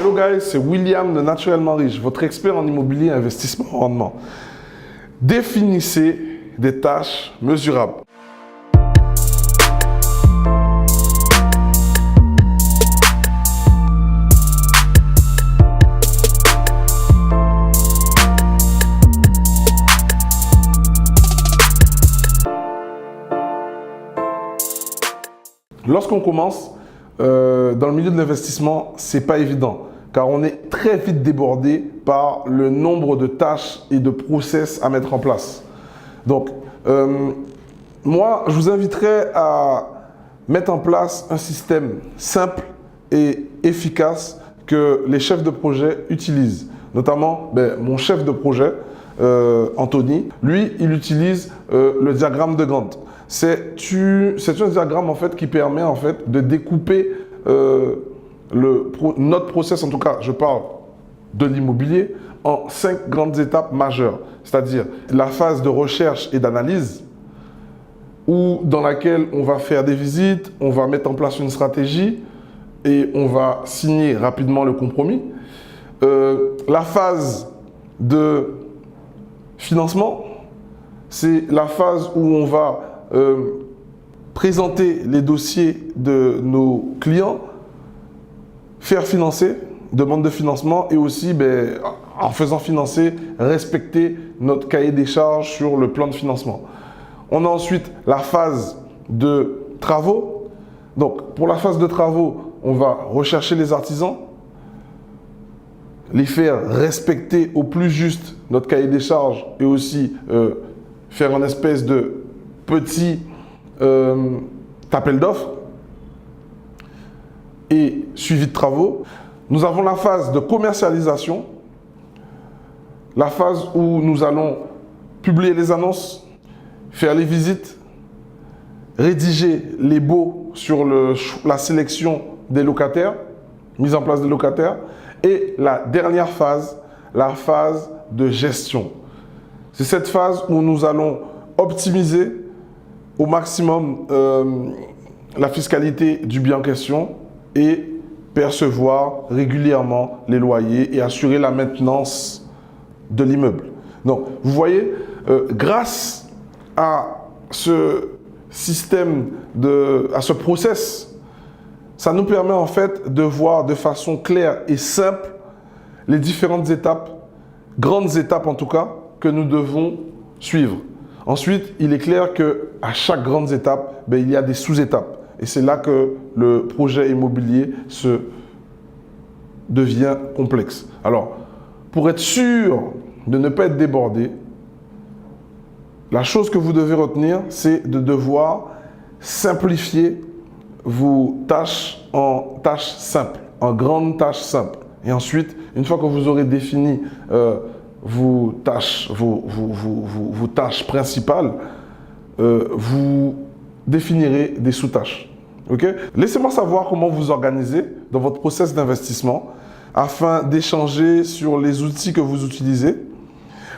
Hello guys, c'est William de Naturellement Riche, votre expert en immobilier et investissement en rendement. Définissez des tâches mesurables. Lorsqu'on commence dans le milieu de l'investissement, c'est pas évident car on est très vite débordé par le nombre de tâches et de process à mettre en place. Donc, moi, je vous inviterais à mettre en place un système simple et efficace que les chefs de projet utilisent. Notamment, mon chef de projet, Anthony, lui, il utilise le diagramme de Gantt. C'est un diagramme en fait qui permet en fait de découper notre process, en tout cas je parle de l'immobilier, en 5 grandes étapes majeures. C'est-à-dire la phase de recherche et d'analyse dans laquelle on va faire des visites, on va mettre en place une stratégie et on va signer rapidement le compromis. La phase de financement, c'est la phase où on va présenter les dossiers de nos clients, faire financer, demande de financement et aussi, en faisant financer, respecter notre cahier des charges sur le plan de financement. On a ensuite la phase de travaux. Donc, pour la phase de travaux, on va rechercher les artisans, les faire respecter au plus juste notre cahier des charges et aussi faire une espèce de petit appel d'offres et suivi de travaux. Nous avons la phase de commercialisation, la phase où nous allons publier les annonces, faire les visites, rédiger les baux sur la sélection des locataires, mise en place des locataires, et la dernière phase, la phase de gestion. C'est cette phase où nous allons optimiser au maximum la fiscalité du bien en question et percevoir régulièrement les loyers et assurer la maintenance de l'immeuble. Donc, vous voyez, grâce à ce système, à ce process, ça nous permet en fait de voir de façon claire et simple les différentes étapes, grandes étapes en tout cas, que nous devons suivre. Ensuite, il est clair qu'à chaque grande étape, il y a des sous-étapes. Et c'est là que le projet immobilier devient complexe. Alors, pour être sûr de ne pas être débordé, la chose que vous devez retenir, c'est de devoir simplifier vos tâches en tâches simples, en grandes tâches simples. Et ensuite, une fois que vous aurez défini vos tâches principales, vous définirez des sous-tâches. Okay? Laissez-moi savoir comment vous organisez dans votre process d'investissement afin d'échanger sur les outils que vous utilisez.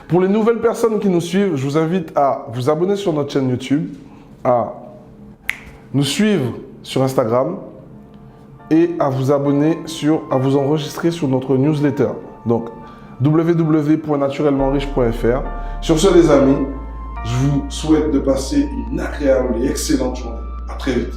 Pour les nouvelles personnes qui nous suivent, je vous invite à vous abonner sur notre chaîne YouTube, à nous suivre sur Instagram et à vous abonner à vous enregistrer sur notre newsletter. Donc, www.naturellementriche.fr. Sur ce, les amis, je vous souhaite de passer une agréable et excellente journée. À très vite.